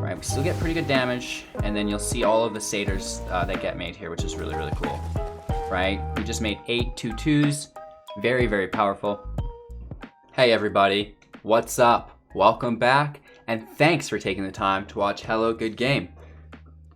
right? We still get pretty good damage, and then you'll see all of the Satyrs that get made here, which is really, really cool, right? We just made 8 2/2s. Very, very powerful. Hey everybody, what's up? Welcome back, and thanks for taking the time to watch Hello Good Game.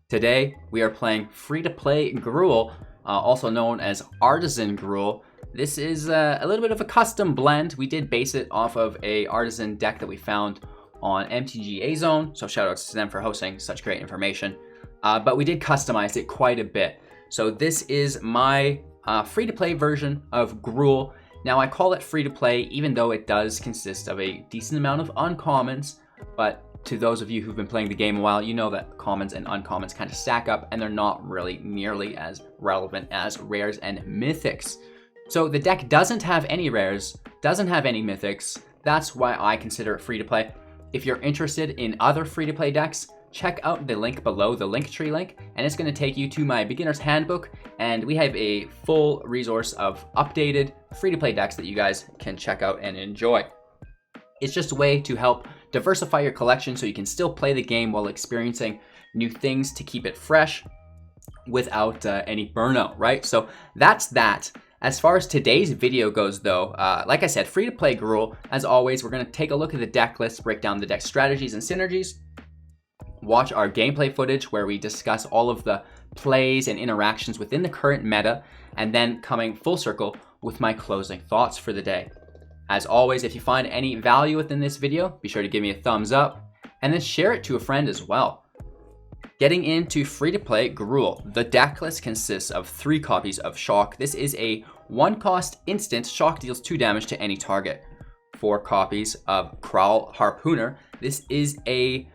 Today, we are playing free-to-play Gruul, also known as Artisan Gruul. This is a little bit of a custom blend. We did base it off of a Artisan deck that we found on MTG Zone, so shoutouts to them for hosting such great information. But we did customize it quite a bit. So this is my free-to-play version of Gruul. Now I call it free-to-play even though it does consist of a decent amount of uncommons, but to those of you who've been playing the game a while, you know that commons and uncommons kind of stack up and they're not really nearly as relevant as rares and mythics. So the deck doesn't have any rares, doesn't have any mythics. That's why I consider it free-to-play. If you're interested in other free-to-play decks, check out the link below, the Linktree link, and it's going to take you to my beginner's handbook, and we have a full resource of updated free-to-play decks that you guys can check out and enjoy. It's just a way to help diversify your collection so you can still play the game while experiencing new things to keep it fresh without any burnout, right? So that's that. As far as today's video goes though, like I said, free-to-play Gruul. As always, we're going to take a look at the deck list, break down the deck strategies and synergies, watch our gameplay footage where we discuss all of the plays and interactions within the current meta, and then coming full circle with my closing thoughts for the day. As always, if you find any value within this video, be sure to give me a thumbs up and then share it to a friend as well. Getting into free-to-play Gruul, the deck list consists of 3 copies of Shock. This is a 1-cost instant. Shock deals 2 damage to any target. 4 copies of Gruul Harpooner. This is a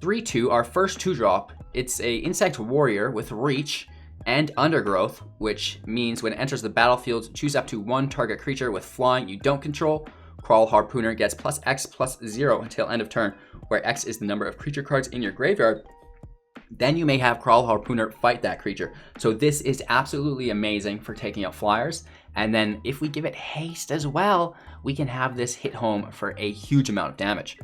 3/2, our first 2-drop. It's a insect warrior with reach and undergrowth, which means when it enters the battlefield, choose up to 1 target creature with flying you don't control. Gruul Harpooner gets +X+0 until end of turn, where X is the number of creature cards in your graveyard. Then you may have Gruul Harpooner fight that creature. So this is absolutely amazing for taking out flyers. And then if we give it haste as well, we can have this hit home for a huge amount of damage.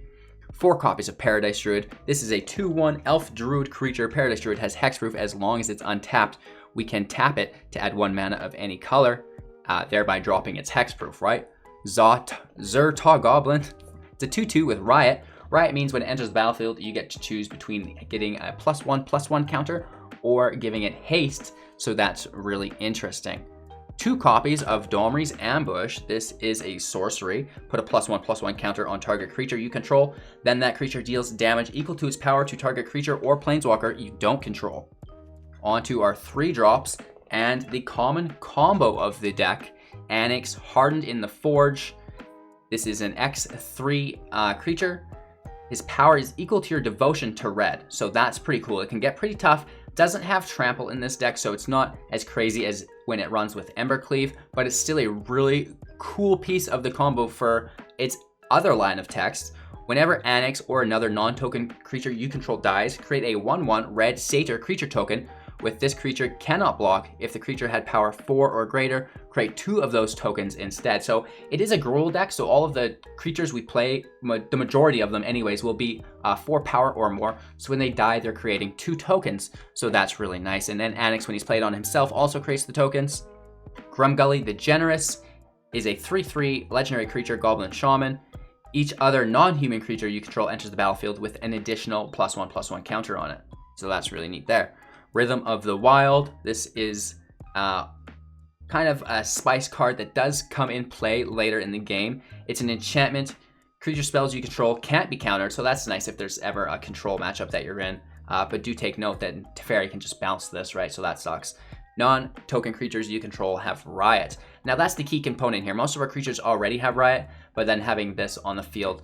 4 copies of Paradise Druid. This is a 2/1 elf druid creature. Paradise Druid has hexproof as long as it's untapped. We can tap it to add 1 mana of any color, thereby dropping its hexproof, right? Zertaw Goblin. It's a 2/2 with Riot. Riot means when it enters the battlefield, you get to choose between getting a +1/+1 counter or giving it haste, so that's really interesting. 2 copies of Domri's Ambush. This is a sorcery. Put a +1/+1 counter on target creature you control. Then that creature deals damage equal to its power to target creature or planeswalker you don't control. On to our 3 drops and the common combo of the deck. Anax, Hardened in the Forge. This is an X3 creature. His power is equal to your devotion to red, so that's pretty cool. It can get pretty tough. Doesn't have trample in this deck, so it's not as crazy as when it runs with Embercleave, but it's still a really cool piece of the combo for its other line of text. Whenever Anax or another non-token creature you control dies, create a 1/1 red Satyr creature token. With this creature cannot block. If the creature had power 4 or greater, create 2 of those tokens instead. So it is a Gruul deck, so all of the creatures we play, the majority of them anyways, will be 4 power or more. So when they die, they're creating 2 tokens. So that's really nice. And then Anax, when he's played on himself, also creates the tokens. Grumgully the Generous is a 3/3 legendary creature, Goblin Shaman. Each other non-human creature you control enters the battlefield with an additional +1/+1 counter on it. So that's really neat there. Rhythm of the Wild. This is kind of a spice card that does come in play later in the game. It's an enchantment. Creature spells you control can't be countered, so that's nice if there's ever a control matchup that you're in. But do take note that Teferi can just bounce this, right? So that sucks. Non-token creatures you control have Riot. Now that's the key component here. Most of our creatures already have Riot, but then having this on the field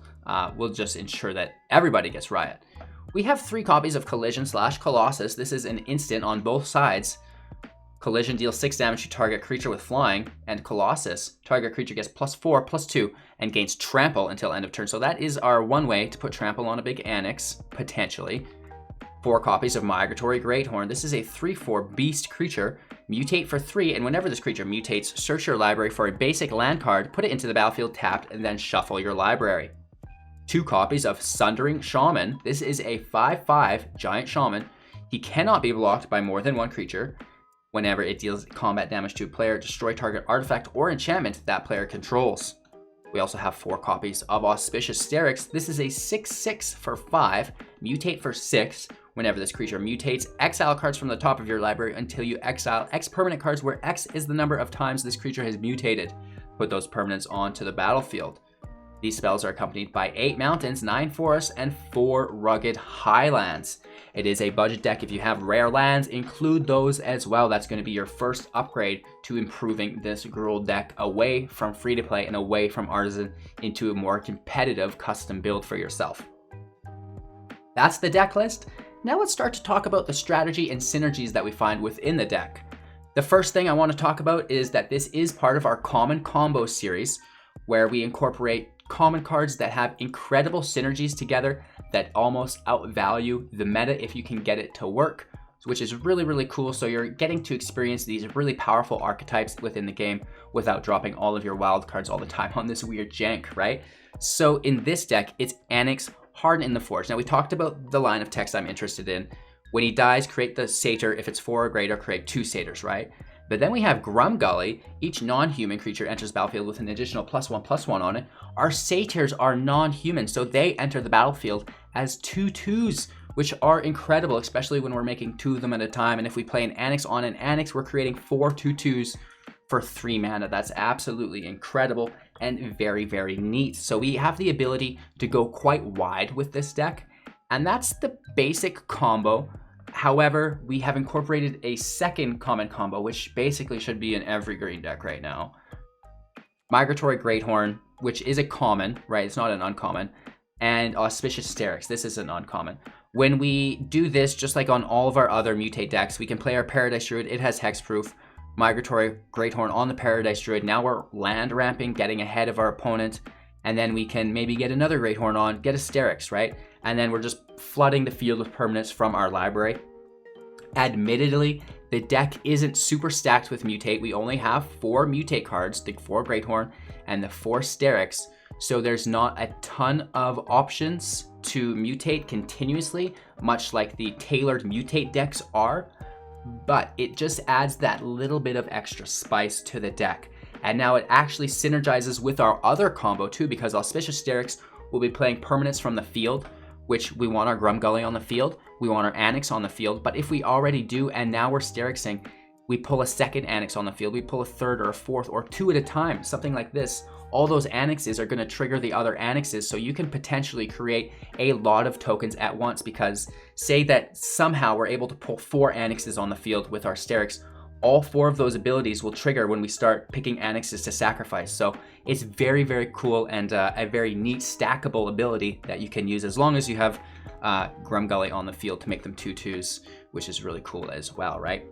will just ensure that everybody gets Riot. We have 3 copies of Collision/Colossus. This is an instant on both sides. Collision deals 6 damage to target creature with flying, and Colossus, target creature gets +4/+2 and gains trample until end of turn. So that is our one way to put trample on a big Anax, potentially. 4 copies of Migratory Greathorn. This is a 3/4 beast creature. Mutate for 3, and whenever this creature mutates, search your library for a basic land card, put it into the battlefield tapped, and then shuffle your library. 2 copies of Sundering Shaman. This is a 5/5 giant shaman. He cannot be blocked by more than 1 creature. Whenever it deals combat damage to a player, destroy target artifact or enchantment that player controls. We also have 4 copies of Auspicious Sterix. This is a 6/6 for 5, mutate for 6. Whenever this creature mutates, exile cards from the top of your library until you exile X permanent cards, where X is the number of times this creature has mutated. Put those permanents onto the battlefield. These spells are accompanied by 8 mountains, 9 forests, and 4 rugged highlands. It is a budget deck. If you have rare lands, include those as well. That's going to be your first upgrade to improving this Gruul deck away from free-to-play and away from Artisan into a more competitive custom build for yourself. That's the deck list. Now let's start to talk about the strategy and synergies that we find within the deck. The first thing I want to talk about is that this is part of our Common Combo series, where we incorporate common cards that have incredible synergies together that almost outvalue the meta if you can get it to work, which is really, really cool. So you're getting to experience these really powerful archetypes within the game without dropping all of your wild cards all the time on this weird jank, right? So in this deck, it's Anax, Hardened in the Forge. Now we talked about the line of text I'm interested in. When he dies, create the Satyr. If it's 4 or greater, create 2 Satyrs, right? But then we have Grumgully. Each non-human creature enters battlefield with an additional +1/+1 on it. Our Satyrs are non-human, so they enter the battlefield as 2/2s, which are incredible, especially when we're making 2 of them at a time. And if we play an Anax on an Anax, we're creating 4 2/2s for 3 mana. That's absolutely incredible and very, very neat. So we have the ability to go quite wide with this deck, and that's the basic combo. However, we have incorporated a second common combo, which basically should be in every green deck right now. Migratory Greathorn, which is a common, right? It's not an uncommon. And Auspicious Sterix. This is an uncommon. When we do this, just like on all of our other mutate decks, we can play our Paradise Druid. It has hexproof. Migratory Greathorn on the Paradise Druid. Now we're land ramping, getting ahead of our opponent. And then we can maybe get another Greathorn on, get a Sterix, right? And then we're just flooding the field with permanents from our library. Admittedly, the deck isn't super stacked with mutate. We only have 4 mutate cards, the 4 Greathorn and the 4 Sterix. So there's not a ton of options to mutate continuously, much like the tailored mutate decks are. But it just adds that little bit of extra spice to the deck. And now it actually synergizes with our other combo too, because Auspicious Sterix will be playing permanents from the field, which we want our Grumgully on the field, we want our Anax on the field. But if we already do, and now we're Sterixing, we pull a second Anax on the field, we pull a third or a fourth or 2 at a time, something like this. All those Anaxes are going to trigger the other Anaxes, so you can potentially create a lot of tokens at once, because say that somehow we're able to pull 4 Anaxes on the field with our Sterix, all 4 of those abilities will trigger when we start picking Anaxes to sacrifice. So it's very, very cool and a very neat stackable ability that you can use as long as you have Grumgully on the field to make them 2/2s, which is really cool as well, right?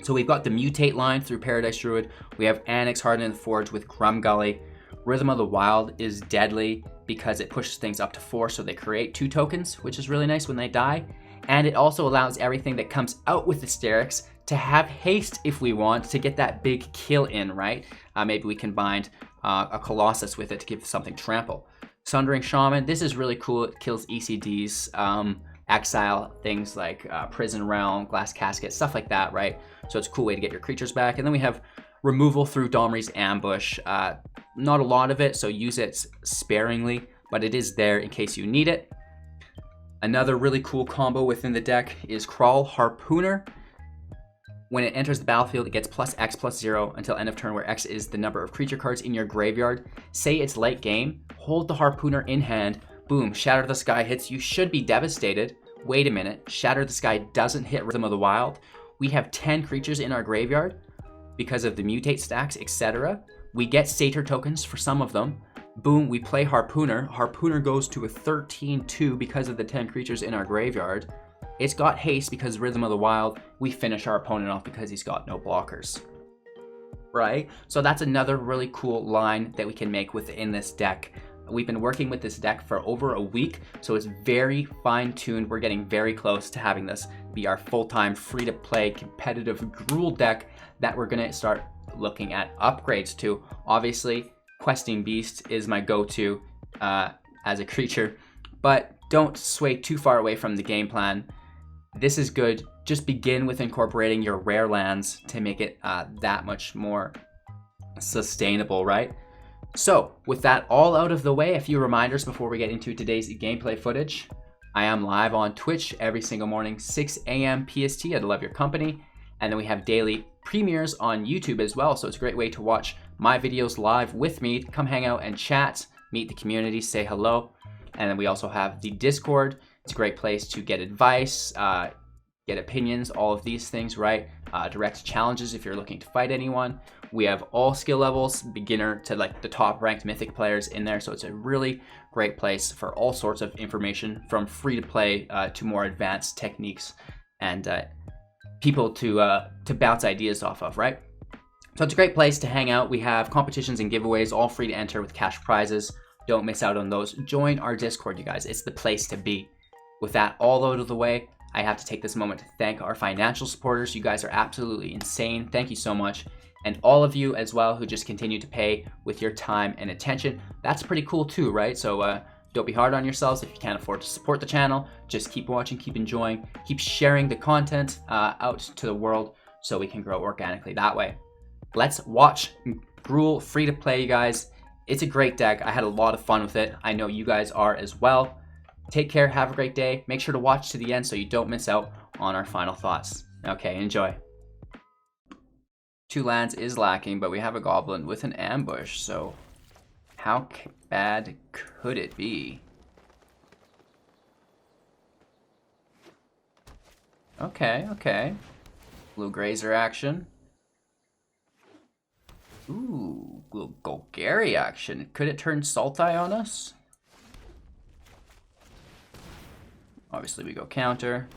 So we've got the mutate line through Paradise Druid. We have Anax, Hardened in the Forge with Grumgully. Rhythm of the Wild is deadly because it pushes things up to 4, so they create 2 tokens, which is really nice when they die. And it also allows everything that comes out with the Sterix to have haste if we want to get that big kill in, right? Maybe we can bind a Colossus with it to give something trample. Sundering Shaman, this is really cool. It kills ECDs, exile things like Prison Realm, Glass Casket, stuff like that, right? So it's a cool way to get your creatures back. And then we have removal through Domri's Ambush. Not a lot of it, so use it sparingly, but it is there in case you need it. Another really cool combo within the deck is Crawl Harpooner. When it enters the battlefield, it gets +X/+0 until end of turn, where X is the number of creature cards in your graveyard. Say it's late game, hold the Harpooner in hand, boom, Shatter the Sky hits, you should be devastated. Wait a minute, Shatter the Sky doesn't hit Rhythm of the Wild. We have 10 creatures in our graveyard because of the mutate stacks, etc. We get Satyr tokens for some of them. Boom, we play Harpooner. Harpooner goes to a 13/2 because of the 10 creatures in our graveyard. It's got haste because Rhythm of the Wild. We finish our opponent off because he's got no blockers. Right? So that's another really cool line that we can make within this deck. We've been working with this deck for over a week, so it's very fine-tuned. We're getting very close to having this be our full-time, free-to-play, competitive Gruul deck that we're going to start looking at upgrades to. Obviously, Questing Beast is my go-to as a creature, but don't sway too far away from the game plan. This is good. Just begin with incorporating your rare lands to make it that much more sustainable, right? So with that all out of the way, a few reminders before we get into today's gameplay footage. I am live on Twitch every single morning, 6 a.m. PST. I'd love your company. And then we have daily premieres on YouTube as well. So it's a great way to watch my videos live with me. Come hang out and chat, meet the community, say hello. And then we also have the Discord. It's a great place to get advice, get opinions, all of these things, right? Direct challenges if you're looking to fight anyone. We have all skill levels, beginner to like the top ranked mythic players in there. So it's a really great place for all sorts of information, from free to play to more advanced techniques and people to bounce ideas off of, right? So it's a great place to hang out. We have competitions and giveaways, all free to enter with cash prizes. Don't miss out on those. Join our Discord, you guys. It's the place to be. With that all out of the way, I have to take this moment to thank our financial supporters. You guys are absolutely insane. Thank you so much. And all of you as well who just continue to pay with your time and attention. That's pretty cool too, right? So don't be hard on yourselves if you can't afford to support the channel. Just keep watching, keep enjoying, keep sharing the content out to the world so we can grow organically that way. Let's watch Gruul free to play, you guys. It's a great deck. I had a lot of fun with it. I know you guys are as well. Take care, have a great day. Make sure to watch to the end so you don't miss out on our final thoughts. Okay, enjoy. 2 lands is lacking, but we have a goblin with an ambush, so how bad could it be? Okay. Blue Grazer action. Ooh, little Golgari action. Could it turn Sultai on us? Obviously we go counter.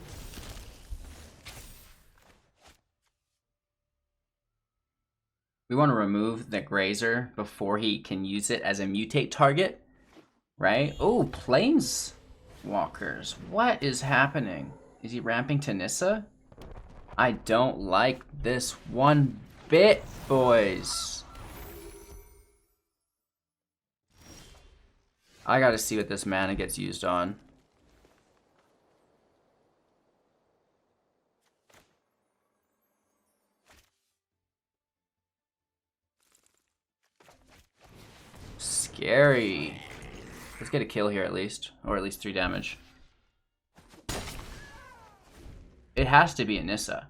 We want to remove the Grazer before he can use it as a mutate target, right? Oh, Planeswalkers. What is happening? Is he ramping to Nissa? I don't like this one bit, boys. I gotta see what this mana gets used on. Scary. Let's get a kill here at least, or at least 3 damage. It has to be a Nissa.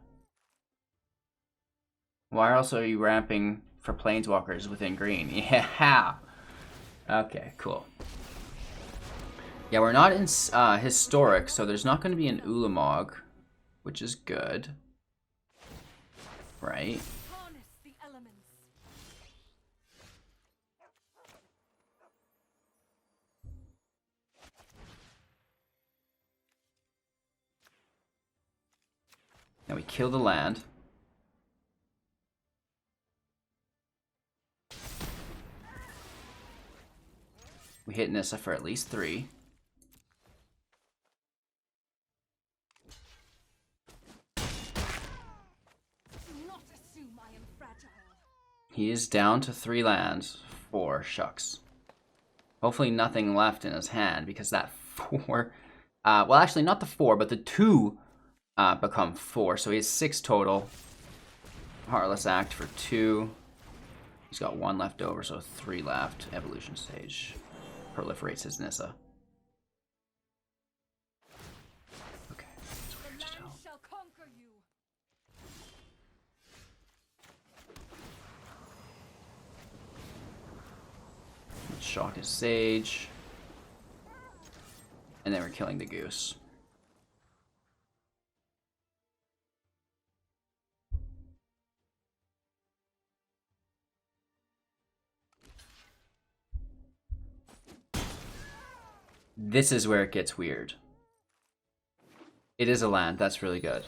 Why else are you ramping for Planeswalkers within green? Yeah. Okay, cool. Yeah, we're not in historic, so there's not going to be an Ulamog, which is good. Right? Now we kill the land. We hit Nissa for at least 3. He is down to 3 lands. 4, shucks. Hopefully nothing left in his hand, because that 4... well, actually, not the 4, but the 2 become 4. So he has 6 total. Heartless Act for 2. He's got 1 left over, so 3 left. Evolution Stage. Proliferates his Nissa. Okay. Let's shock his Sage. And then we're killing the Goose. This is where it gets weird. It is a land, that's really good.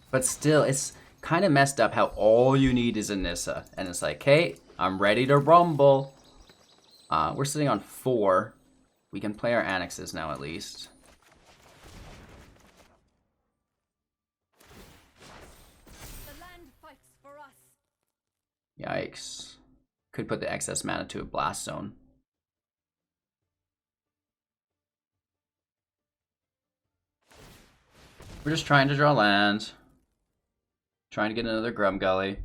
But still, it's kind of messed up how all you need is a Nissa. And it's like, hey, I'm ready to rumble. We're sitting on 4. We can play our Anaxes now at least. The land fights for us. Yikes. Could put the excess mana to a Blast Zone. We're just trying to draw land. Trying to get another Grumgully.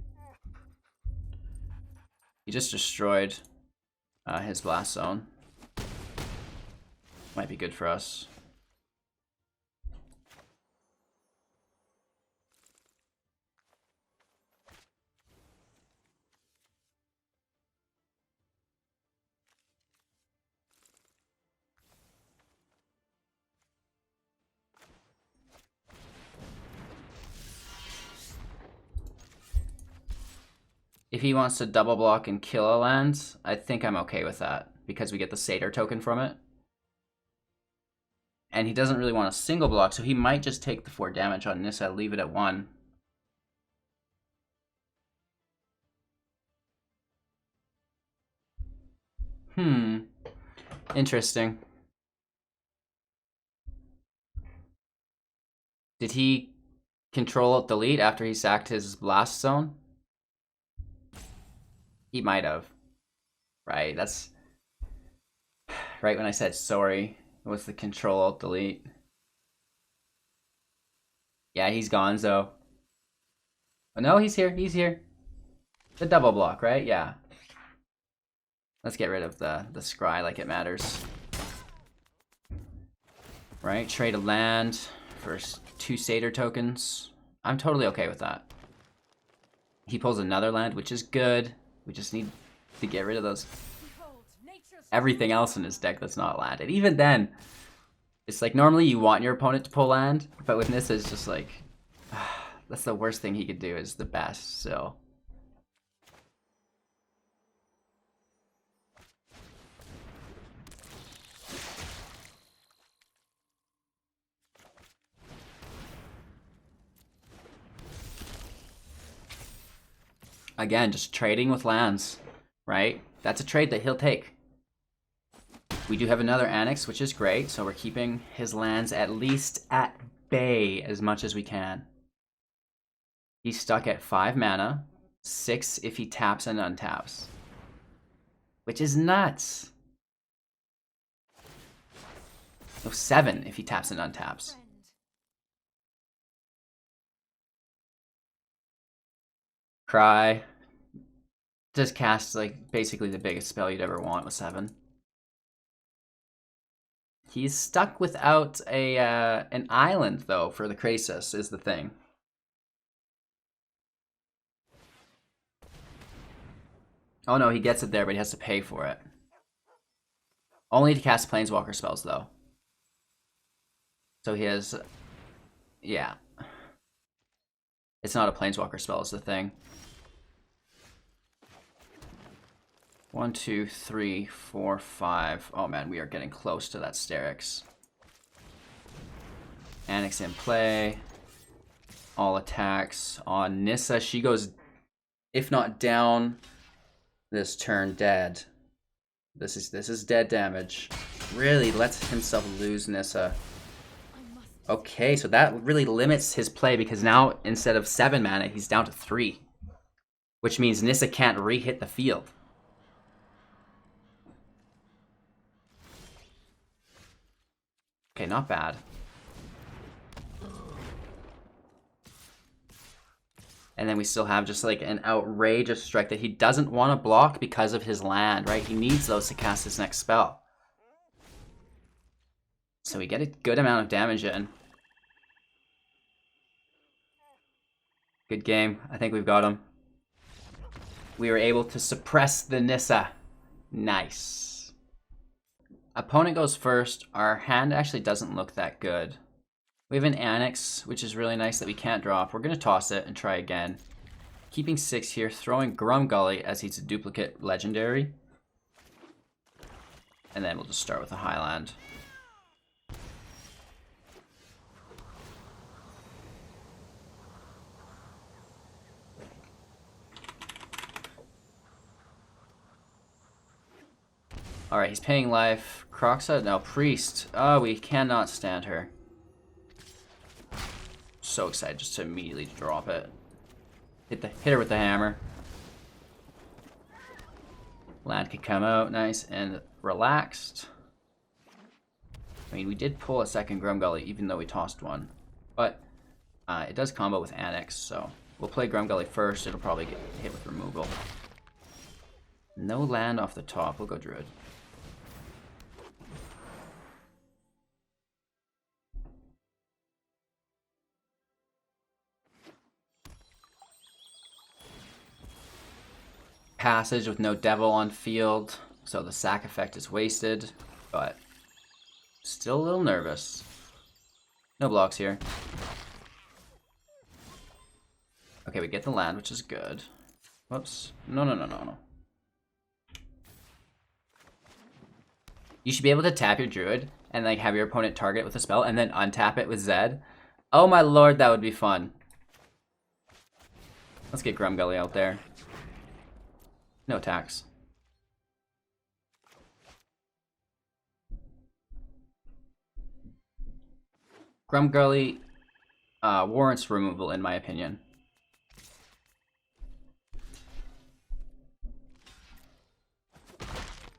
He just destroyed his blast zone. Might be good for us. If he wants to double block and kill a land, I think I'm okay with that because we get the Satyr token from it. And he doesn't really want a single block, so he might just take the 4 damage on Nissa, leave it at 1. Interesting. Did he Control-Alt-Delete after he sacked his blast zone? He might have. Right, that's... Right when I said sorry, it was the Control-Alt-Delete. Yeah, he's gone, so... Oh, no, he's here, he's here. The double block, right? Yeah. Let's get rid of the scry like it matters. Right, trade a land for 2 Satyr tokens. I'm totally okay with that. He pulls another land, which is good. We just need to get rid of those... everything else in his deck that's not landed. Even then, it's like normally you want your opponent to pull land, but with Nissa it's just like... that's the worst thing he could do is the best, so... Again, just trading with lands, right? That's a trade that he'll take. We do have another Anax, which is great, so we're keeping his lands at least at bay as much as we can. He's stuck at 5 mana, 6 if he taps and untaps. Which is nuts! No, 7 if he taps and untaps. Cry. Just cast like basically the biggest spell you'd ever want with 7. He's stuck without a an island though for the Krasis is the thing. Oh no, he gets it there, but he has to pay for it. Only to cast Planeswalker spells though. So he has, yeah. It's not a Planeswalker spell is the thing. 1, 2, 3, 4, 5. Oh man, we are getting close to that Sterix. Anax in play. All attacks on Nissa. She goes, if not down, this turn dead. This is dead damage. Really lets himself lose Nissa. Okay, so that really limits his play because now instead of 7 mana, he's down to 3. Which means Nissa can't re-hit the field. Okay, not bad. And then we still have just like an outrageous strike that he doesn't want to block because of his land, right? He needs those to cast his next spell. So we get a good amount of damage in. Good game. I think we've got him. We were able to suppress the Nissa. Nice. Opponent goes first. Our hand actually doesn't look that good. We have an Anax, which is really nice that we can't drop. We're going to toss it and try again. Keeping 6 here, throwing Grumgully as he's a duplicate legendary. And then we'll just start with a Highland. Alright, he's paying life. Croxa? No, Priest. Oh, we cannot stand her. So excited just to immediately drop it. Hit her with the hammer. Land could come out, nice and relaxed. I mean, we did pull a second Grumgully even though we tossed one. But It does combo with Anax, so we'll play Grumgully first. It'll probably get hit with removal. No land off the top. We'll go Druid. Passage with no Devil on field, so the sack effect is wasted, but still a little nervous. No blocks here. Okay, we get the land, which is good. Whoops. No. You should be able to tap your Druid and like have your opponent target with a spell and then untap it with Zed. Oh my lord, that would be fun. Let's get Grumgully out there. No attacks. Grumgully warrants removal in my opinion.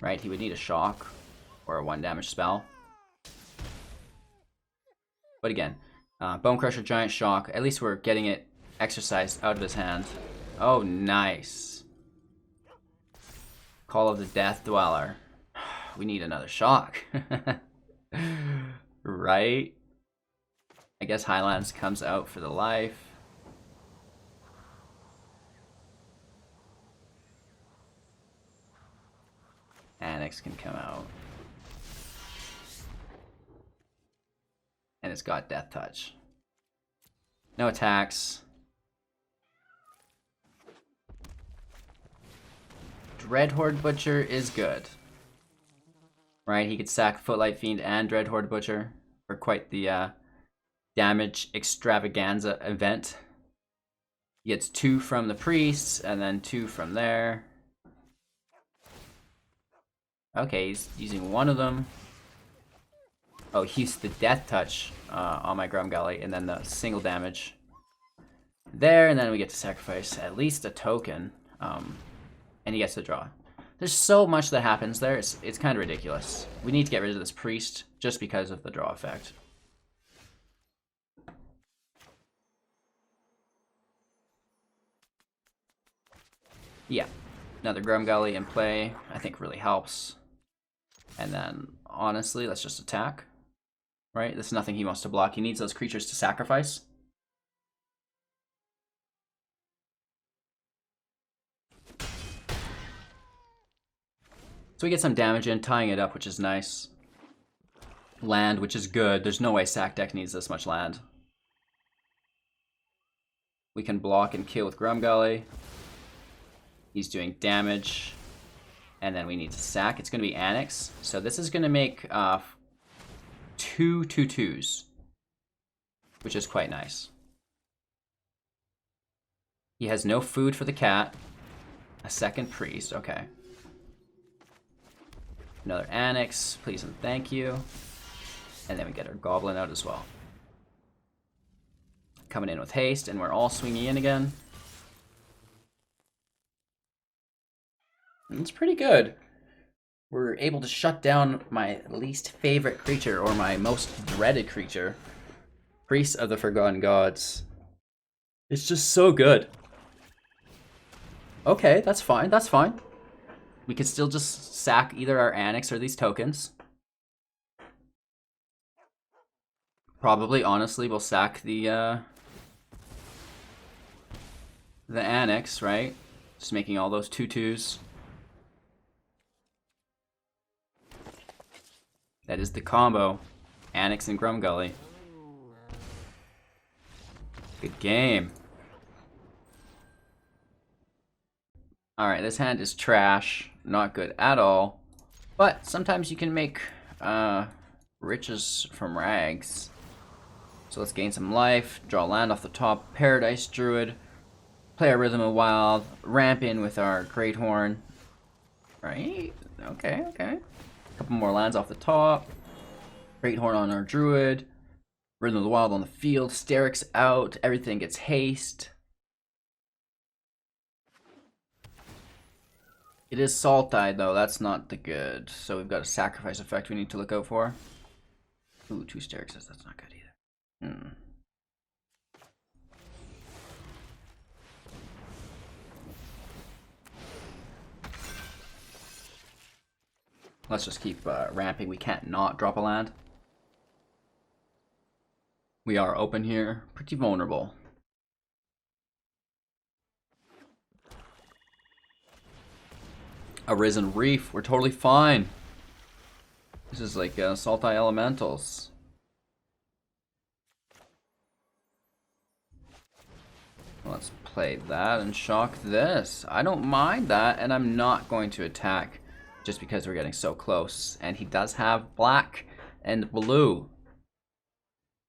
Right, he would need a shock or a 1 damage spell. But again, Bone Crusher, Giant Shock, at least we're getting it exercised out of his hand. Oh, nice. Call of the Death Dweller. We need another shock. Right? I guess Highlands comes out for the life. Anax can come out. And it's got Death Touch. No attacks. Dreadhorde Butcher is good. Right, he could sack Footlight Fiend and Dreadhorde Butcher for quite the damage extravaganza event. He gets 2 from the priests and then 2 from there. Okay, he's using 1 of them. Oh, he used the Death Touch on my Grumgully and then the single damage there, and then we get to sacrifice at least a token, and he gets to draw. There's so much that happens there, it's kind of ridiculous. We need to get rid of this priest just because of the draw effect. Yeah, another Grumgully in play I think really helps. And then, honestly, let's just attack. Right? There's nothing he wants to block. He needs those creatures to sacrifice. So we get some damage in, tying it up, which is nice. Land, which is good. There's no way Sack deck needs this much land. We can block and kill with Grumgully. He's doing damage. And then we need to sack. It's going to be Anax. So this is going to make 2 2/2s, which is quite nice. He has no food for the cat. A second priest. Okay. Another Anax. Please and thank you. And then we get our goblin out as well. Coming in with haste, and we're all swinging in again. It's pretty good. We're able to shut down my least favorite creature, or my most dreaded creature, Priest of the Forgotten Gods. It's just so good. Okay, that's fine, that's fine. We could still just sack either our Anax or these tokens. Probably, honestly, we'll sack the Anax, right? Just making all those 2/2s. That is the combo. Anax and Grumgully. Good game. Alright, this hand is trash. Not good at all. But sometimes you can make riches from rags. So let's gain some life. Draw land off the top. Paradise Druid. Play our Rhythm of Wild. Ramp in with our Great Horn. Right? Okay, okay. Couple more lands off the top. Great Horn on our Druid. Rhythm of the Wild on the field. Sterix out. Everything gets haste. It is Salt Tide though. That's not the good. So we've got a sacrifice effect we need to look out for. Ooh, 2 Sterixes. That's not good either. Let's just keep ramping. We can't not drop a land. We are open here. Pretty vulnerable. Arisen Reef. We're totally fine. This is like Saltai Elementals. Let's play that and shock this. I don't mind that, and I'm not going to attack just because we're getting so close. And he does have black and blue.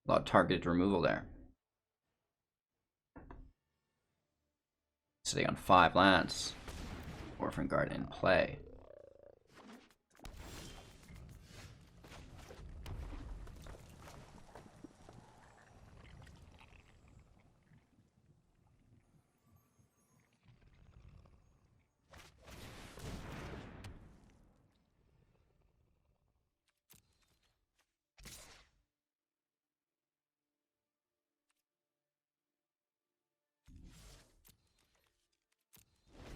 A lot of targeted removal there. Sitting on 5 lands. Orphan Guard in play.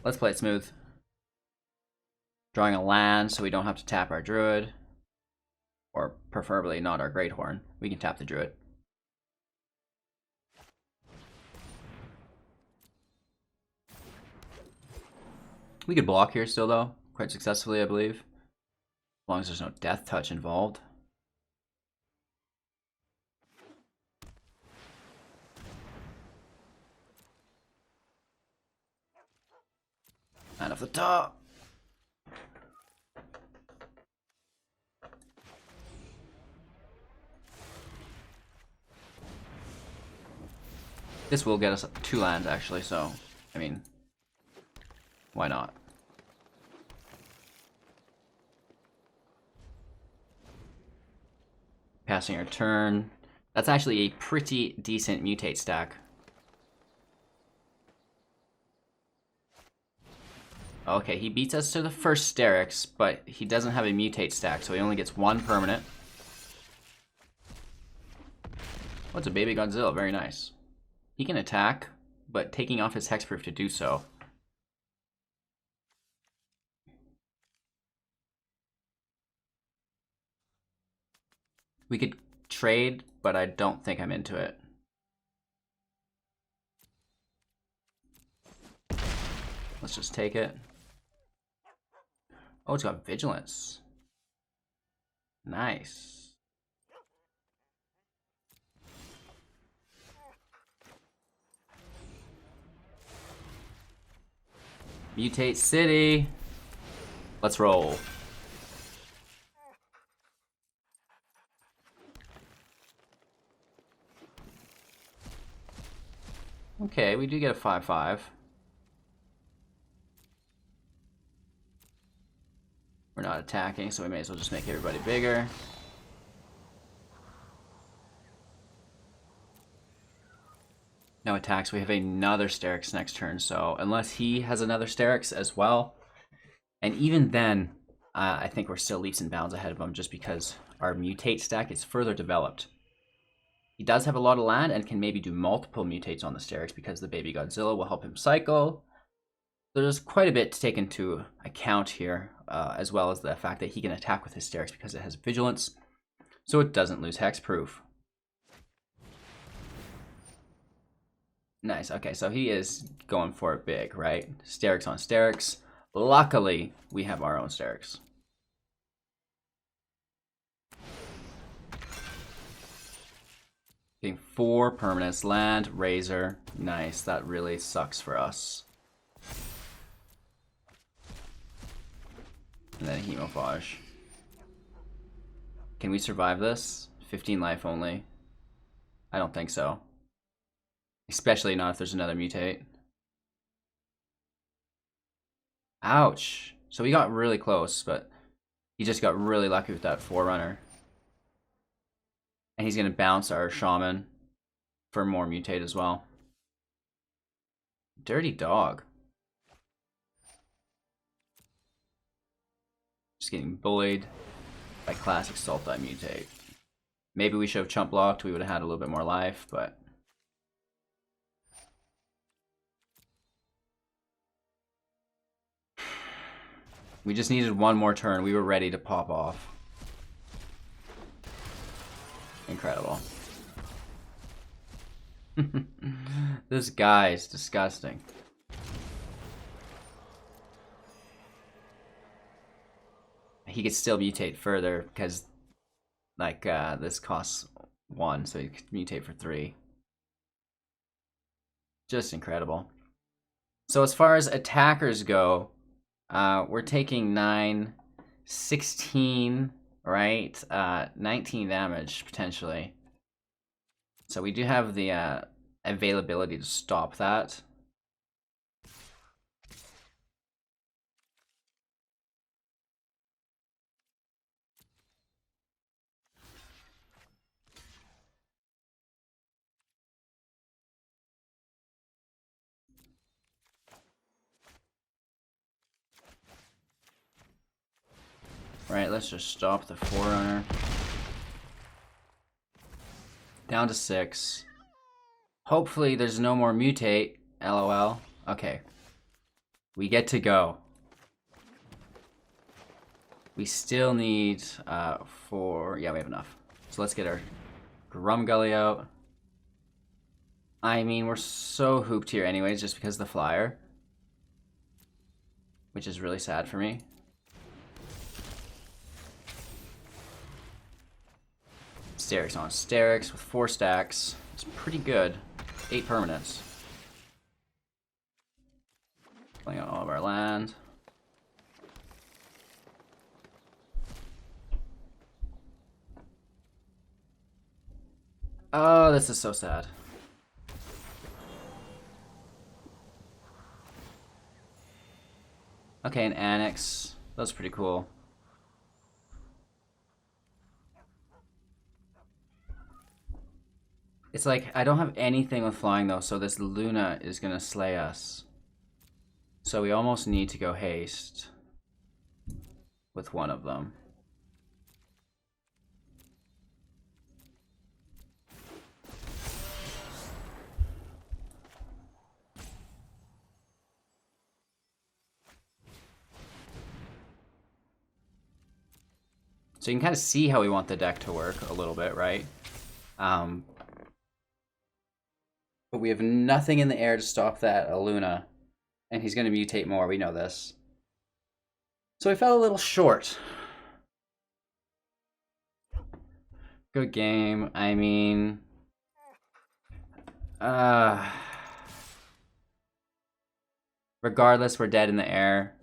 Let's play it smooth. Drawing a land so we don't have to tap our druid. Or preferably not our Great Horn. We can tap the druid. We could block here still though, quite successfully I believe. As long as there's no death touch involved. And off the top. This will get us 2 lands actually, so I mean, why not? Passing our turn. That's actually a pretty decent mutate stack. Okay, he beats us to the first Sterix, but he doesn't have a mutate stack, so he only gets 1 permanent. Oh, it's a baby Godzilla, very nice. He can attack, but taking off his hexproof to do so. We could trade, but I don't think I'm into it. Let's just take it. Oh, it's got Vigilance. Nice. Mutate City. Let's roll. Okay, we do get a 5/5. We're not attacking, so we may as well just make everybody bigger. No attacks. We have another Sterix next turn, so unless he has another Sterix as well, and even then, I think we're still leaps and bounds ahead of him just because our mutate stack is further developed. He does have a lot of land and can maybe do multiple mutates on the Sterix because the baby Godzilla will help him cycle. There's quite a bit to take into account here, as well as the fact that he can attack with his Sterix because it has Vigilance, so it doesn't lose hexproof. Nice, okay, so he is going for it big, right? Sterix on Sterix. Luckily, we have our own Sterix. Getting 4 permanents, land, Razor. Nice, that really sucks for us. And then Hemophage. Can we survive this? 15 life only. I don't think so. Especially not if there's another mutate. Ouch. So we got really close, but he just got really lucky with that Forerunner. And he's going to bounce our Shaman for more mutate as well. Dirty dog. Just getting bullied by classic Sultai mutate. Maybe we should have chump blocked. We would have had a little bit more life, but... We just needed one more turn. We were ready to pop off. Incredible. This guy's disgusting. He could still mutate further because, like, this costs 1, so he could mutate for 3. Just incredible. So as far as attackers go, we're taking 9, 16, right? 19 damage, potentially. So we do have the availability to stop that. Right, let's just stop the Forerunner. Down to 6. Hopefully there's no more mutate, LOL. Okay. We get to go. We still need 4. Yeah, we have enough. So let's get our Grumgully out. I mean, we're so hooped here anyways, just because of the flyer. Which is really sad for me. Sterix on Sterix with 4 stacks. It's pretty good. 8 permanents. Playing out all of our land. Oh, this is so sad. Okay, an Anax. That's pretty cool. It's like, I don't have anything with flying though, so this Luna is gonna slay us. So we almost need to go haste with one of them. So you can kind of see how we want the deck to work a little bit, right? But we have nothing in the air to stop that Luna. And he's going to mutate more, we know this. So we fell a little short. Good game. I mean... regardless, we're dead in the air.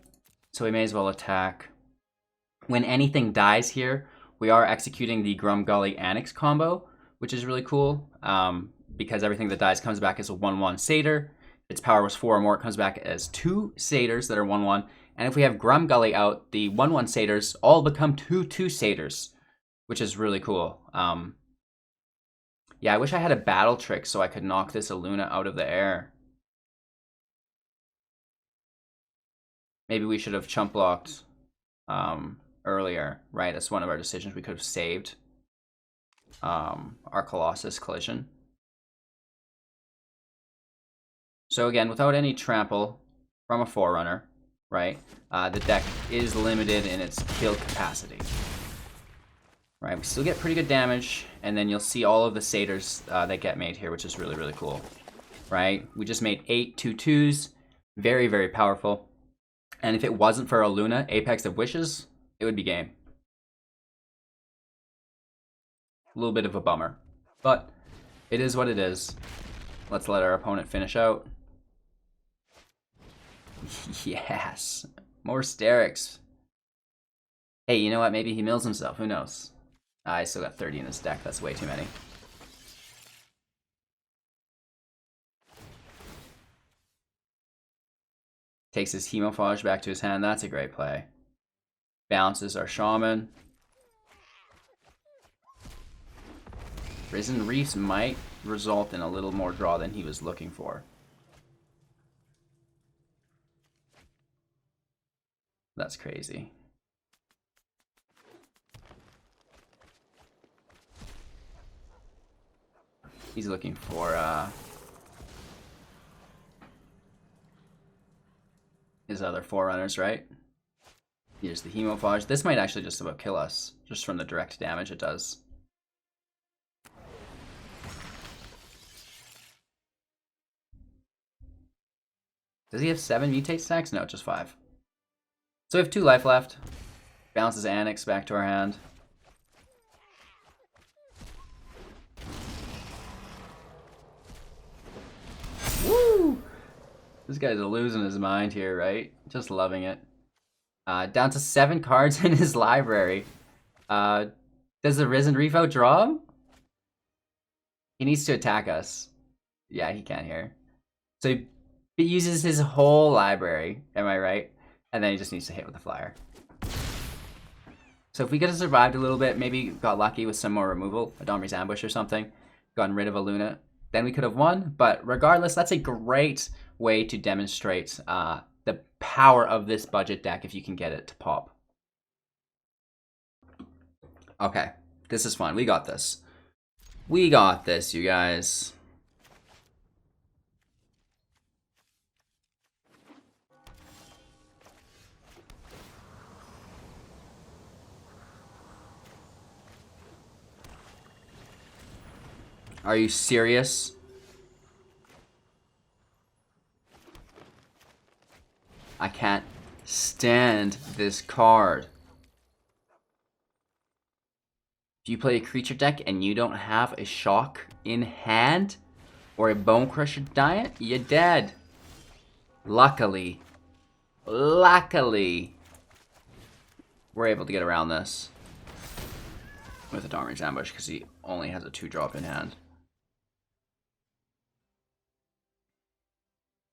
So we may as well attack. When anything dies here, we are executing the Grumgully Anax combo, which is really cool. Because everything that dies comes back as a 1-1 Satyr. Its power was 4 or more, it comes back as 2 Satyrs that are 1-1. And if we have Grumgully out, the 1-1 Satyrs all become 2-2 Satyrs, which is really cool. Yeah, I wish I had a battle trick so I could knock this Luna out of the air. Maybe we should have chump blocked earlier, right? That's one of our decisions. We could have saved our Colossus collision. So again, without any trample from a Forerunner, right, the deck is limited in its kill capacity. Right, we still get pretty good damage, and then you'll see all of the Satyrs that get made here, which is really, really cool. Right, we just made 8 2/2s, very, very powerful. And if it wasn't for a Luna, Apex of Wishes, it would be game. A little bit of a bummer, but it is what it is. Let's let our opponent finish out. Yes, more Sterix. Hey, you know what? Maybe he mills himself. Who knows? I still got 30 in this deck. That's way too many. Takes his Hemophage back to his hand. That's a great play. Bounces our Shaman. Risen Reefs might result in a little more draw than he was looking for. That's crazy. He's looking for his other Forerunners, right? Here's the Hemophage. This might actually just about kill us, just from the direct damage it does. Does he have 7 mutate stacks? No, just 5. So we have 2 life left. Bounces Anax back to our hand. Woo! This guy's losing his mind here, right? Just loving it. Down to 7 cards in his library. Does the Risen Revo draw him? He needs to attack us. Yeah, he can here. So he uses his whole library, am I right? And then he just needs to hit with the flyer. So if we could have survived a little bit, maybe got lucky with some more removal, a Domri's Ambush or something, gotten rid of a Luna, then we could have won. But regardless, that's a great way to demonstrate the power of this budget deck if you can get it to pop. Okay, this is fun. We got this. We got this, you guys. Are you serious? I can't stand this card. If you play a creature deck and you don't have a shock in hand or a Bone Crusher Giant, you're dead. Luckily, we're able to get around this with a Domri's Ambush because he only has a 2-drop in hand.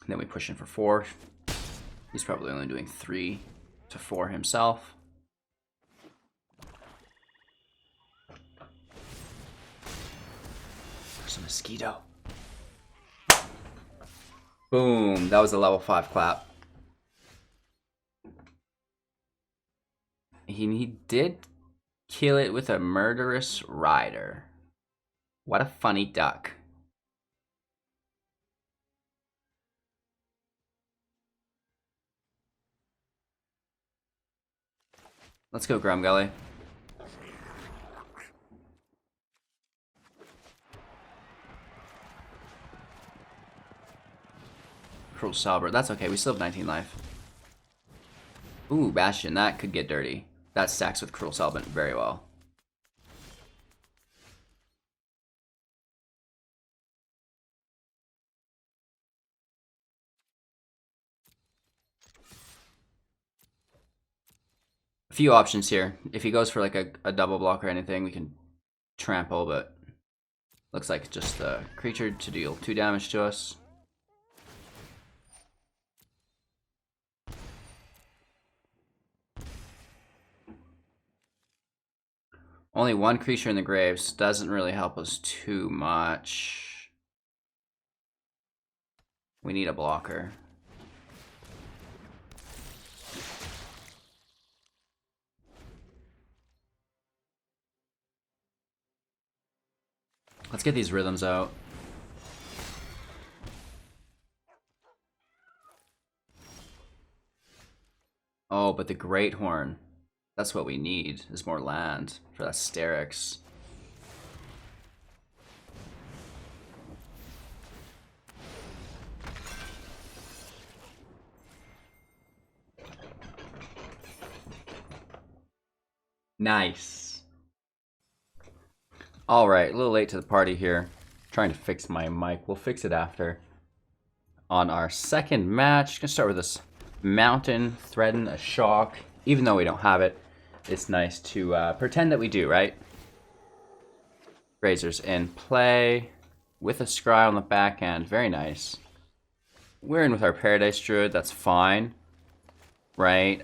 And then we push in for 4. He's probably only doing 3 to 4 himself. There's a mosquito. Boom. That was a level 5 clap. He did kill it with a Murderous Rider. What a funny duck. Let's go, Grumgully. Cruel Salber. That's okay. We still have 19 life. Ooh, Bastion. That could get dirty. That stacks with Cruel Salber very well. A few options here. If he goes for like a double block or anything, we can trample, but looks like just the creature to deal 2 damage to us. Only 1 creature in the graves doesn't really help us too much. We need a blocker. Let's get these rhythms out. Oh, but the Great Horn. That's what we need, is more land for that Sterix. Nice. Alright, a little late to the party here. Trying to fix my mic. We'll fix it after. On our second match, gonna start with this Mountain, Threaten, a Shock. Even though we don't have it, it's nice to pretend that we do, right? Razor's in play with a Scry on the back end. Very nice. We're in with our Paradise Druid. That's fine, right?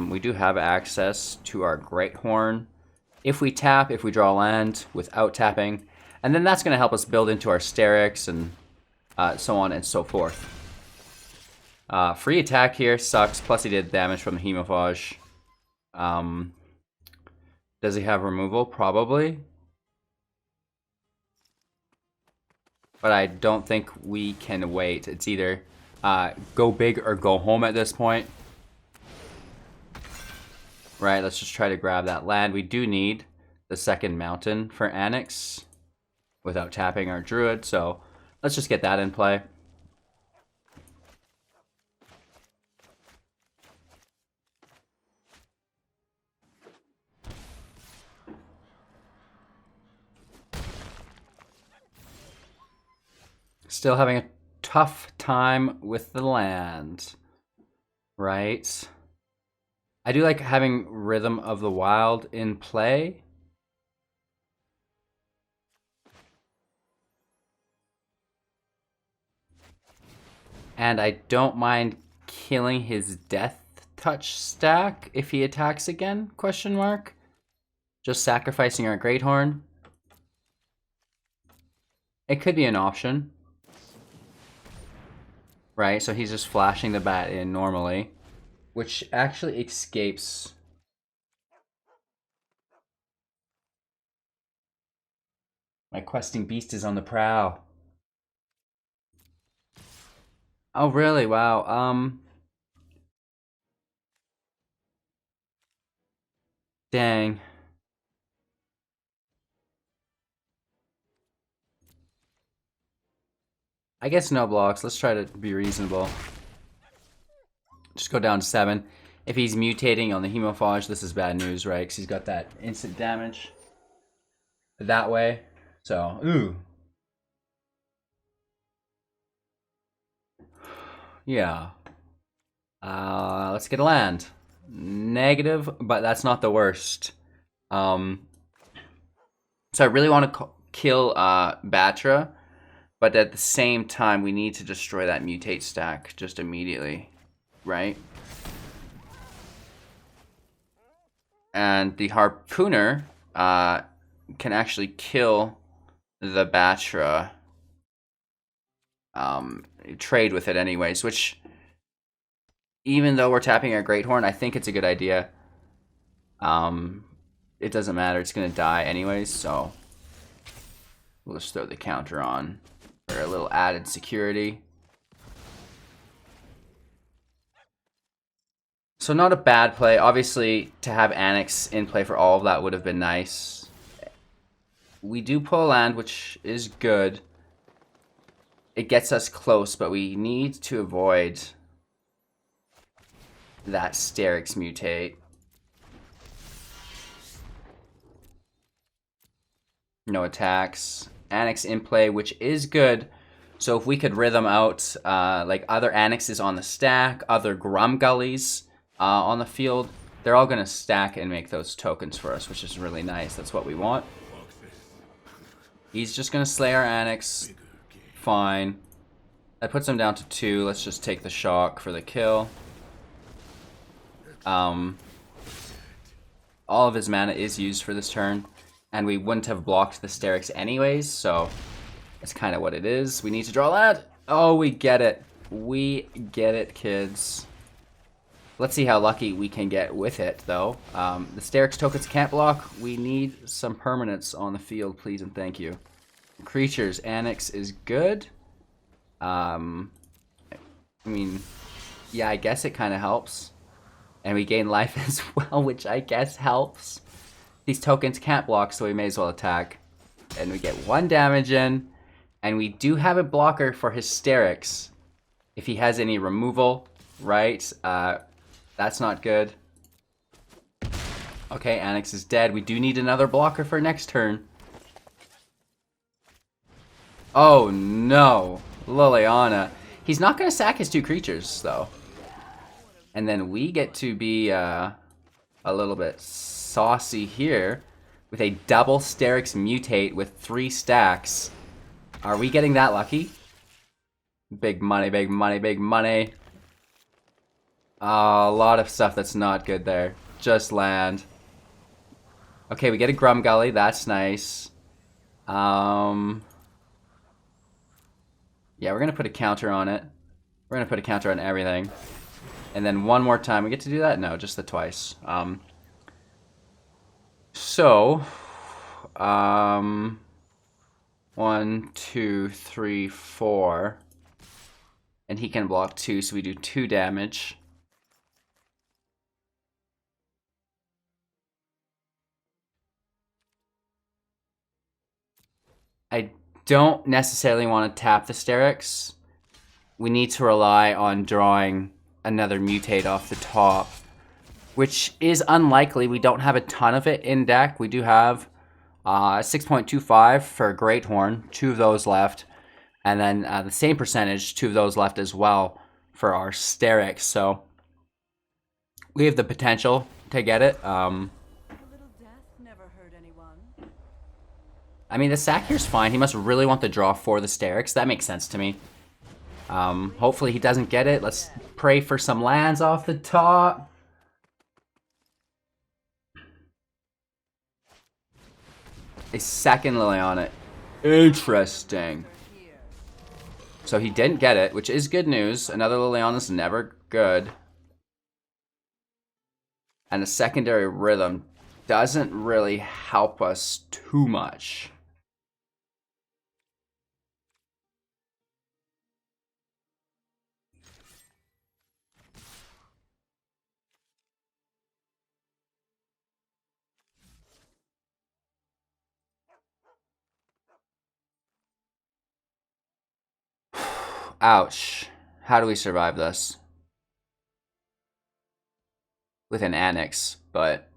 We do have access to our Great Horn. If we tap, if we draw land without tapping, and then that's going to help us build into our Sterix and so on and so forth. Free attack here sucks, plus he did damage from the Hemophage. Does he have removal? Probably. But I don't think we can wait. It's either go big or go home at this point. right? Let's just try to grab that land. We do need the second mountain for Anax without tapping our druid, so let's just get that in play. Still having a tough time with the land, right? I do like having Rhythm of the Wild in play. And I don't mind killing his Death Touch stack if he attacks again, question mark. Just sacrificing our Great Horn. It could be an option. Right, so he's just flashing the bat in normally, which actually escapes. My questing beast is on the prowl. Oh, really? Wow. Dang. I guess no blocks. Let's try to be reasonable. Just go down to 7. If he's mutating on the Hemophage, this is bad news, right? Because he's got that instant damage that way. So, ooh. Yeah. Let's get a land. Negative, but that's not the worst. So I really want to kill Batra, but at the same time, we need to destroy that mutate stack just immediately, right? And the Harpooner can actually kill the Batra. Trade with it anyways, which, even though we're tapping our Great Horn, I think it's a good idea. It doesn't matter, it's gonna die anyways, so we'll just throw the counter on for a little added security. So not a bad play. Obviously, to have Anax in play for all of that would have been nice. We do pull land, which is good. It gets us close, but we need to avoid that Sterix mutate. No attacks. Anax in play, which is good. So if we could rhythm out like other Anaxes on the stack, other Grumgullys on the field, they're all going to stack and make those tokens for us, which is really nice. That's what we want. He's just going to slay our Anax. Fine. That puts him down to 2. Let's just take the shock for the kill. All of his mana is used for this turn, and we wouldn't have blocked the Sterix anyways, so it's kind of what it is. We need to draw that. Oh, we get it. We get it, kids. Let's see how lucky we can get with it, though. The Sterix tokens can't block. We need some permanents on the field, please and thank you. Creatures, Anax is good. I mean, yeah, I guess it kind of helps. And we gain life as well, which I guess helps. These tokens can't block, so we may as well attack. And we get 1 damage in. And we do have a blocker for Hysterics. If he has any removal, right? That's not good. Okay, Anax is dead. We do need another blocker for next turn. Oh no, Liliana. He's not going to sack his 2 creatures, though. And then we get to be a little bit saucy here with a double Sterix mutate with 3 stacks. Are we getting that lucky? Big money, big money, big money. A lot of stuff that's not good there. Just land. Okay, we get a Grumgully. That's nice. Yeah, we're going to put a counter on it. We're going to put a counter on everything. And then one more time. We get to do that? No, just the twice. 1, 2, 3, 4. And he can block 2, so we do 2 damage. I don't necessarily want to tap the Sterix. We need to rely on drawing another mutate off the top, which is unlikely. We don't have a ton of it in deck. We do have 6.25 for Great Horn, 2 of those left, and then the same percentage, 2 of those left as well for our Sterix. So we have the potential to get it. A little death never hurt anyone. I mean, the Satyr's fine. He must really want the draw for the Sterix. That makes sense to me. Hopefully he doesn't get it. Let's pray for some lands off the top. A second Liliana. Interesting. So he didn't get it, which is good news. Another Liliana's never good. And a secondary Rhythm doesn't really help us too much. Ouch. How do we survive this? With an Anax, but...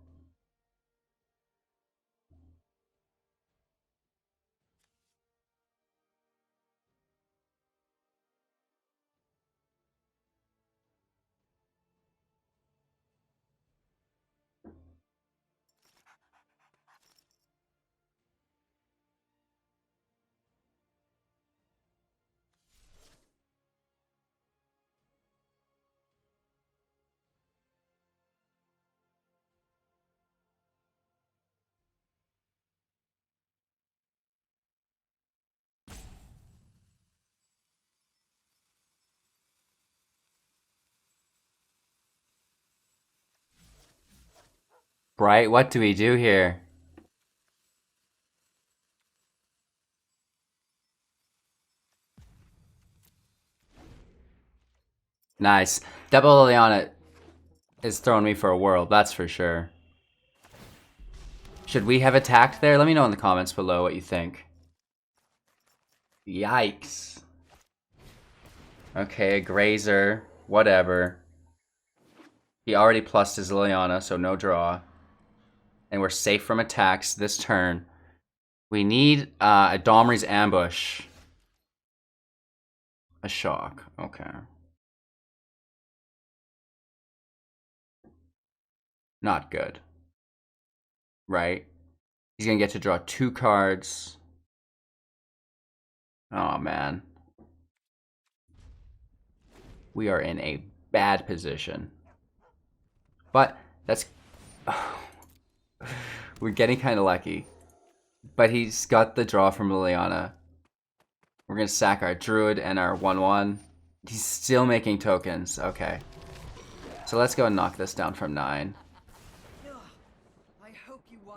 Right, what do we do here? Nice. Double Liliana is throwing me for a whirl, that's for sure. Should we have attacked there? Let me know in the comments below what you think. Yikes. Okay, Grazer. Whatever. He already plussed his Liliana, so no draw. And we're safe from attacks this turn. We need a Domri's Ambush. A shock. Okay. Not good. Right? He's gonna get to draw 2 cards. Oh, man. We are in a bad position. But that's... We're getting kind of lucky. But he's got the draw from Liliana. We're going to sack our Druid and our 1/1. He's still making tokens. Okay. So let's go and knock this down from 9.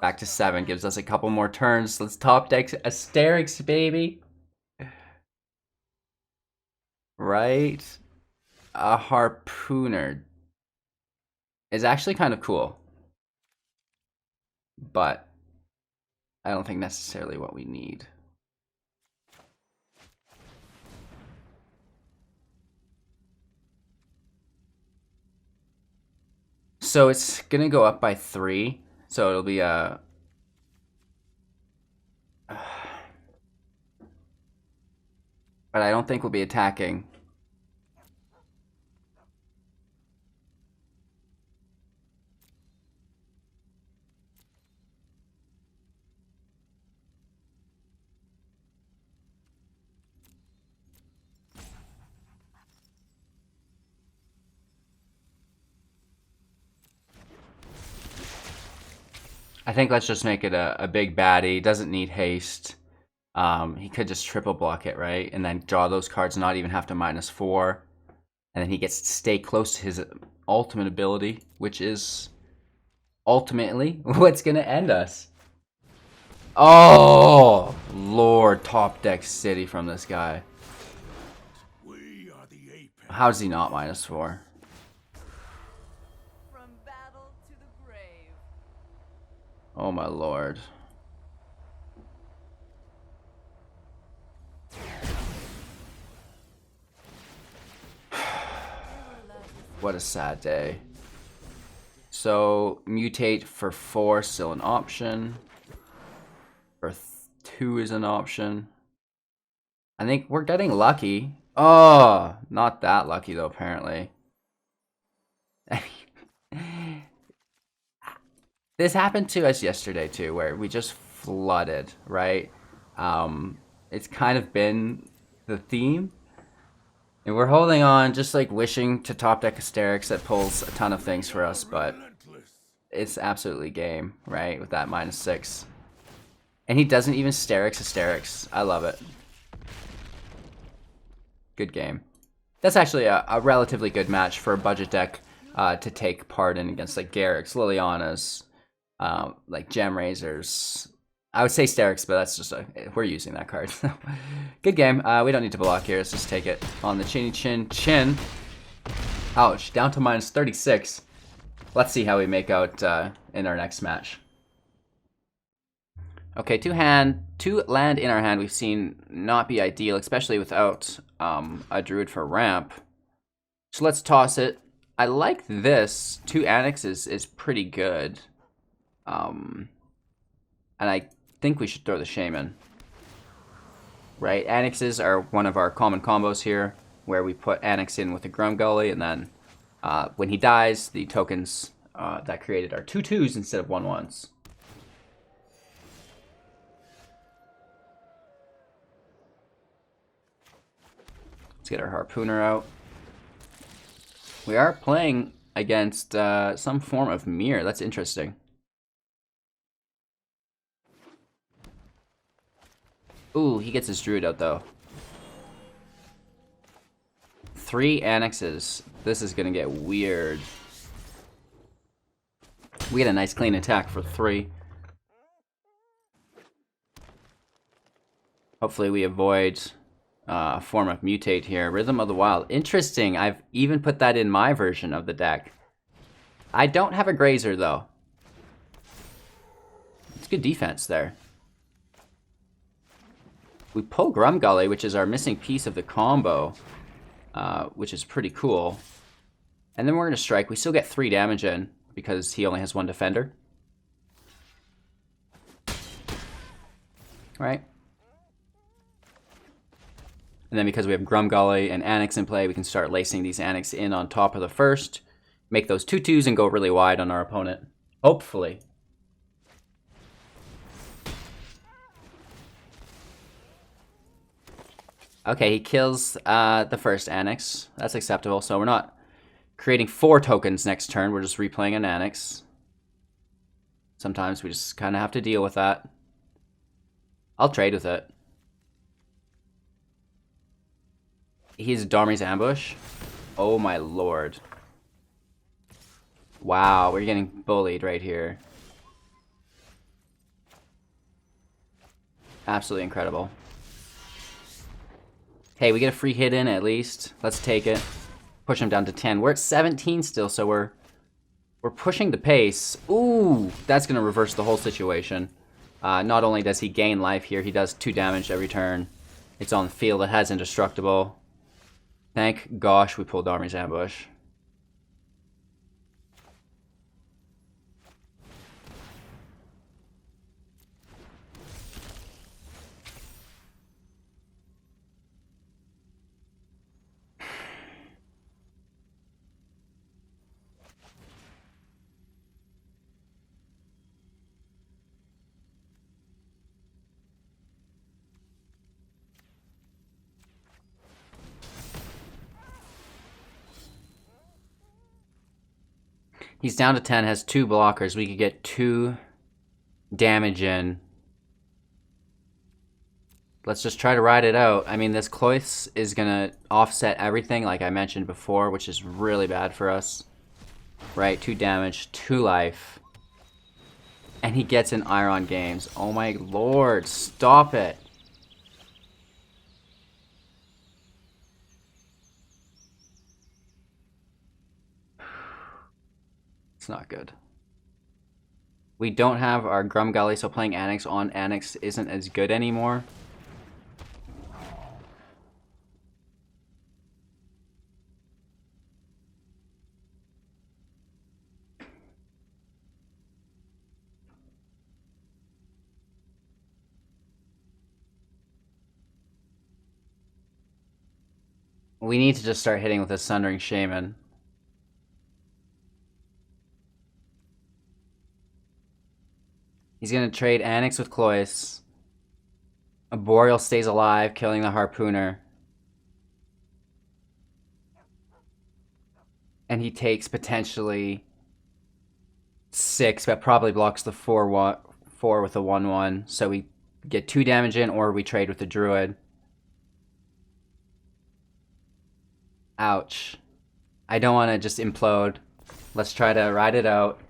Back to 7. Gives us a couple more turns. Let's top deck Asterix, baby. Right? A Harpooner is actually kind of cool. But I don't think necessarily what we need. So it's gonna go up by 3. So it'll be a... But I don't think we'll be attacking. I think let's just make it a big baddie. Doesn't need haste. He could just triple block it, right? And then draw those cards, not even have to -4. And then he gets to stay close to his ultimate ability, which is ultimately what's going to end us. Oh, Lord, top deck city from this guy. How is he not -4? From battle to the grave. Oh my Lord. What a sad day. So, mutate for 4 still an option. For 2 is an option. I think we're getting lucky. Oh, not that lucky though, apparently. This happened to us yesterday too, where we just flooded, right? It's kind of been the theme. And we're holding on, just like wishing to top deck Asterix that pulls a ton of things for us, but it's absolutely game, right? With that -6. And he doesn't even Asterix. I love it. Good game. That's actually a relatively good match for a budget deck to take part in against like Garrick's, Liliana's, like Gem Razors. I would say Sterix, but that's just we're using that card. Good game. We don't need to block here. Let's just take it on the chinny chin. Ouch, down to -36. Let's see how we make out in our next match. Okay, two land in our hand we've seen not be ideal, especially without a druid for ramp. So let's toss it. I like this. 2 Anax is pretty good. And I think we should throw the Shaman. Right, Anaxes are one of our common combos here, where we put Anax in with a Grumgully, and then when he dies, the tokens that created are 2/2s instead of 1/1s. Let's get our Harpooner out. We are playing against some form of mirror. That's interesting. Ooh, he gets his druid out though. 3 Anaxes. This is gonna get weird. We get a nice clean attack for 3. Hopefully we avoid a form of mutate here. Rhythm of the Wild. Interesting. I've even put that in my version of the deck. I don't have a Grazer though. It's good defense there. We pull Grumgully, which is our missing piece of the combo, which is pretty cool. And then we're going to strike. We still get 3 damage in because he only has 1 defender. Right? And then because we have Grumgully and Anax in play, we can start lacing these Anax in on top of the first, make those 2/2s and go really wide on our opponent. Hopefully. Okay, he kills the first Anax. That's acceptable. So we're not creating 4 tokens next turn. We're just replaying an Anax. Sometimes we just kind of have to deal with that. I'll trade with it. He's Darmy's Ambush. Oh my lord. Wow, we're getting bullied right here. Absolutely incredible. Hey, we get a free hit in at least. Let's take it. Push him down to 10. We're at 17 still, so we're pushing the pace. Ooh, that's gonna reverse the whole situation. Not only does he gain life here, he does 2 damage every turn. It's on the field. It has indestructible. Thank gosh we pulled Army's Ambush. He's down to 10, has 2 blockers. We could get 2 damage in. Let's just try to ride it out. I mean, this Cloyce is going to offset everything, like I mentioned before, which is really bad for us. Right, 2 damage, 2 life. And he gets in Iron Games. Oh my lord, stop it. It's not good. We don't have our Grumgully, so playing Anax on Anax isn't as good anymore. We need to just start hitting with a Sundering Shaman. He's gonna trade Anax with Cloyce. A Boreal stays alive, killing the Harpooner. And he takes potentially 6, but probably blocks the 4 with a 1/1. So we get 2 damage in, or we trade with the Druid. Ouch. I don't want to just implode. Let's try to ride it out.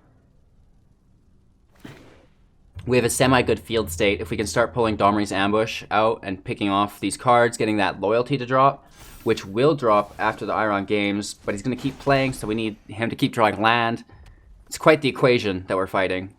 We have a semi-good field state. If we can start pulling Domri's Ambush out and picking off these cards, getting that loyalty to drop, which will drop after the Iron games, but he's going to keep playing, so we need him to keep drawing land. It's quite the equation that we're fighting.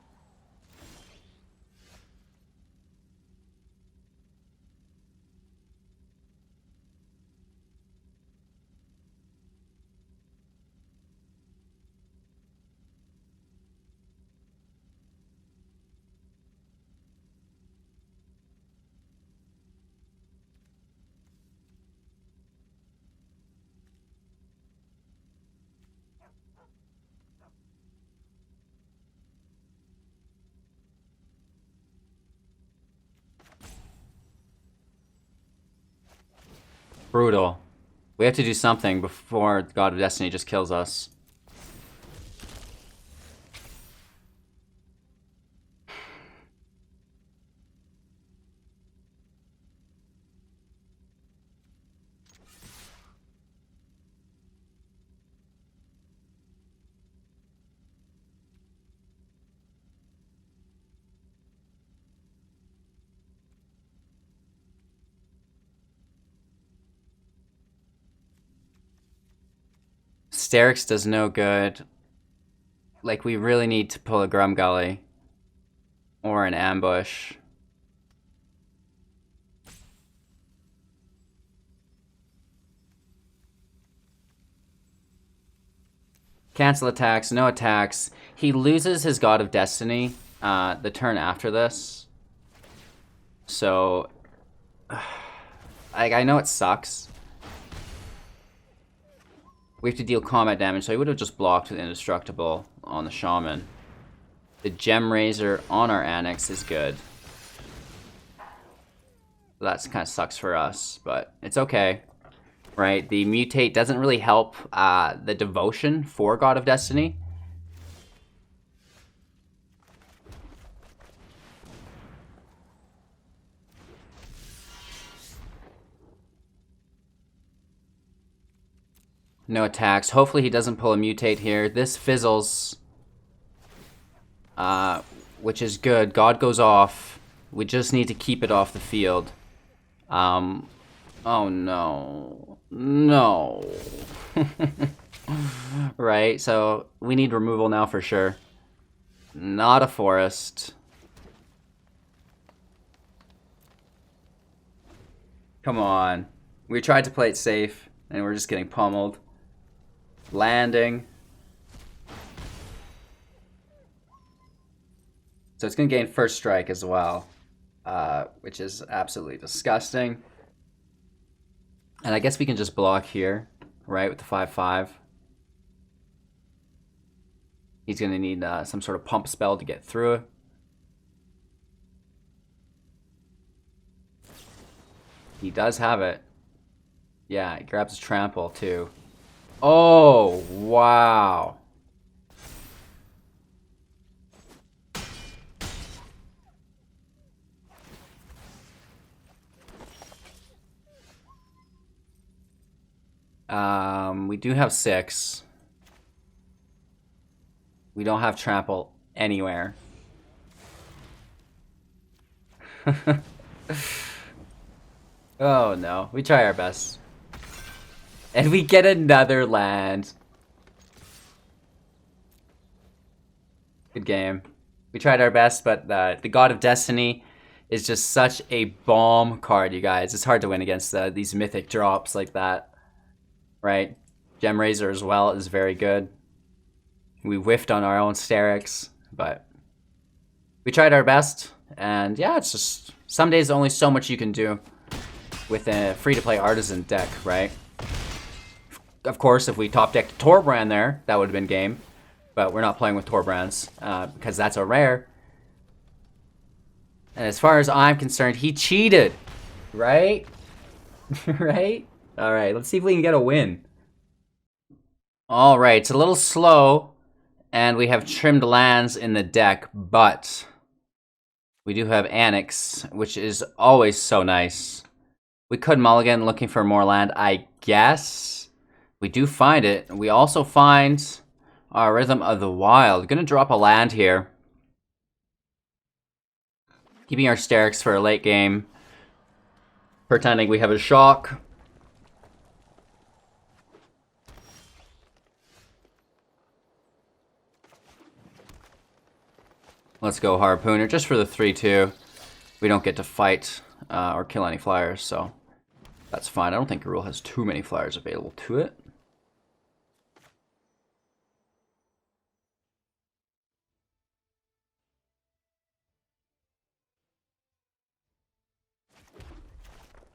Brutal. We have to do something before God of Destiny just kills us. Sterix does no good. Like, we really need to pull a Grumgully. Or an Ambush. Cancel attacks, no attacks. He loses his God of Destiny the turn after this. So, I know it sucks. We have to deal combat damage, so he would have just blocked with Indestructible on the Shaman. The Gem Razor on our Anax is good. That kind of sucks for us, but it's okay. Right? The Mutate doesn't really help the Devotion for God of Destiny. No attacks. Hopefully he doesn't pull a Mutate here. This fizzles. Which is good. God goes off. We just need to keep it off the field. Oh no. No. Right, so we need removal now for sure. Not a forest. Come on. We tried to play it safe, and we're just getting pummeled. Landing. So it's going to gain first strike as well, which is absolutely disgusting. And I guess we can just block here, right, with the 5/5. He's going to need some sort of pump spell to get through it. He does have it. Yeah, he grabs his trample too. Oh, wow. We do have 6. We don't have trample anywhere. Oh no, we try our best. And we get another land. Good game. We tried our best, but the God of Destiny is just such a bomb card, you guys. It's hard to win against these mythic drops like that. Right? Gem Razor as well is very good. We whiffed on our own Sterix, but we tried our best. And yeah, it's just some days only so much you can do with a free-to-play artisan deck, right? Of course, if we top decked Torbrand there, that would have been game. But we're not playing with Torbrands because that's a rare. And as far as I'm concerned, he cheated. Right? Right? Alright, let's see if we can get a win. Alright, it's a little slow. And we have trimmed lands in the deck, but we do have Anax, which is always so nice. We could mulligan looking for more land, I guess. We do find it. We also find our Rhythm of the Wild. Gonna drop a land here. Keeping our Sterix for a late game. Pretending we have a shock. Let's go Harpooner, just for the 3-2. We don't get to fight or kill any flyers, so that's fine. I don't think Gruul has too many flyers available to it.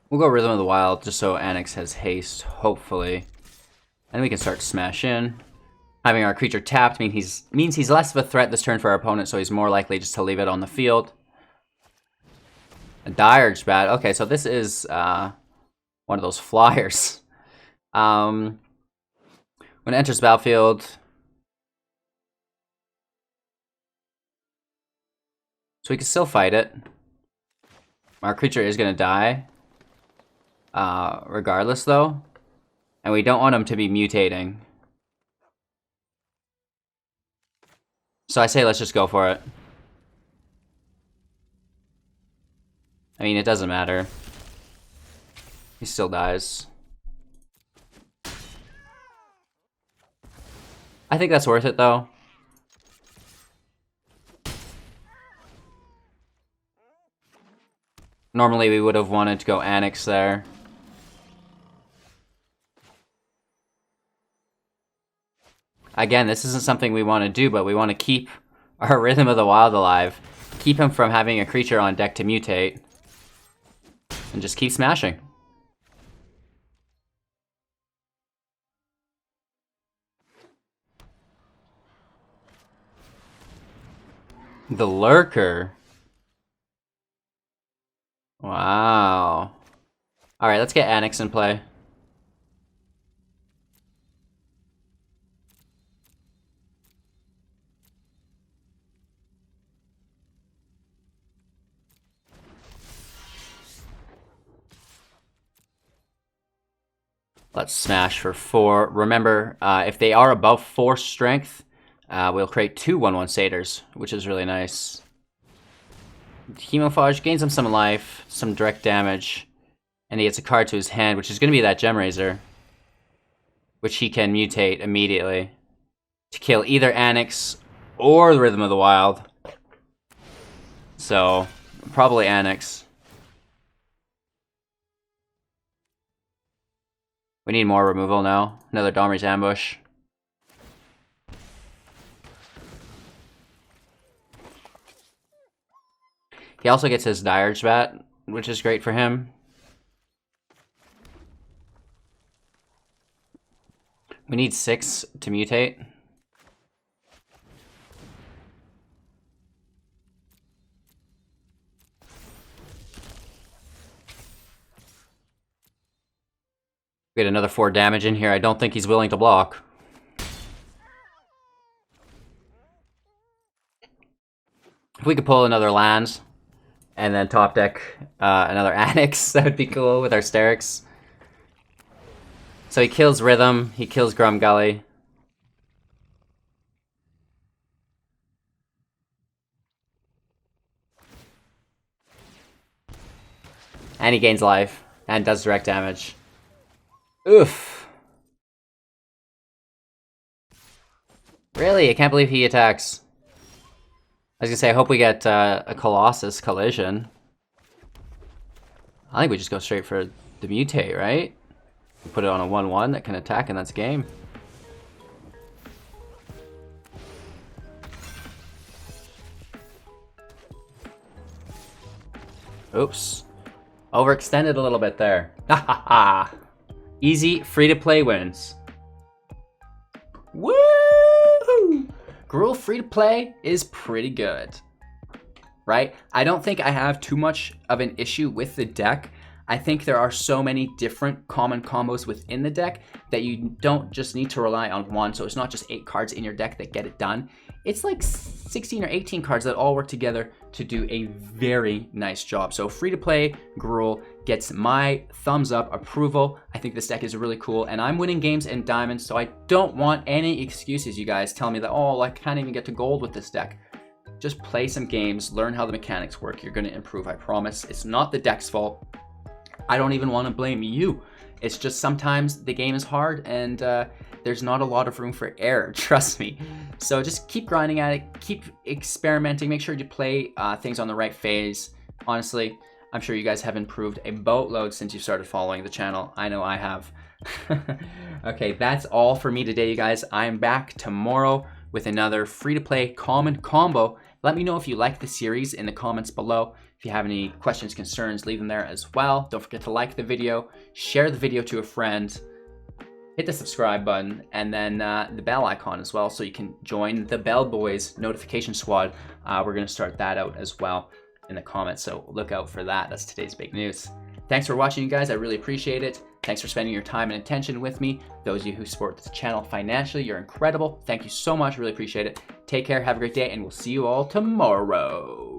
We'll go Rhythm of the Wild, just so Anax has haste, hopefully. And we can start smash in. Having our creature tapped means he's less of a threat this turn for our opponent, so he's more likely just to leave it on the field. A Dirge Bat. Okay, so this is one of those flyers. When it enters battlefield, so we can still fight it. Our creature is going to die, regardless, though. And we don't want him to be mutating. So I say let's just go for it. I mean, it doesn't matter. He still dies. I think that's worth it, though. Normally we would have wanted to go Anax there. Again, this isn't something we want to do, but we want to keep our Rhythm of the Wild alive. Keep him from having a creature on deck to mutate. And just keep smashing. The Lurker. Wow. Alright, let's get Anax in play. Let's smash for 4. Remember, if they are above 4 strength, we'll create 2 1/1 Satyrs, which is really nice. Chemophage gains him some life, some direct damage, and he gets a card to his hand, which is going to be that Gem Razor, which he can mutate immediately to kill either Anax or the Rhythm of the Wild. So, probably Anax. We need more removal now. Another Domri's Ambush. He also gets his Dirge Bat, which is great for him. We need 6 to mutate. We get another 4 damage in here. I don't think he's willing to block. If we could pull another land and then top deck another Anax, that would be cool with our Sterix. So he kills Rhythm, he kills Grumgully. And he gains life and does direct damage. Oof. Really? I can't believe he attacks. I was gonna say, I hope we get a Colossus Collision. I think we just go straight for the Mutate, right? We put it on a 1/1 that can attack, and that's game. Oops. Overextended a little bit there. Ha ha ha. Easy, free-to-play wins. Woo! Gruul free to play is pretty good, right? I don't think I have too much of an issue with the deck. I think there are so many different common combos within the deck that you don't just need to rely on one. So it's not just 8 cards in your deck that get it done. It's like 16 or 18 cards that all work together to do a very nice job. So free to play Gruul gets my thumbs up approval. I think this deck is really cool, and I'm winning games in diamonds, so I don't want any excuses, you guys, telling me that, oh, I can't even get to gold with this deck. Just play some games, learn how the mechanics work. You're gonna improve, I promise. It's not the deck's fault. I don't even want to blame you. It's just sometimes the game is hard and there's not a lot of room for error, trust me. So just keep grinding at it, keep experimenting, make sure you play things on the right phase. Honestly, I'm sure you guys have improved a boatload since you started following the channel. I know I have. Okay, that's all for me today, you guys. I'm back tomorrow with another free-to-play common combo. Let me know if you like the series in the comments below. If you have any questions, concerns, leave them there as well. Don't forget to like the video, share the video to a friend, hit the subscribe button, and then the bell icon as well so you can join the Bell Boys notification squad. We're going to start that out as well in the comments, so look out for that. That's today's big news. Thanks for watching, you guys. I really appreciate it. Thanks for spending your time and attention with me. Those of you who support this channel financially, you're incredible. Thank you so much. Really appreciate it. Take care. Have a great day, and we'll see you all tomorrow.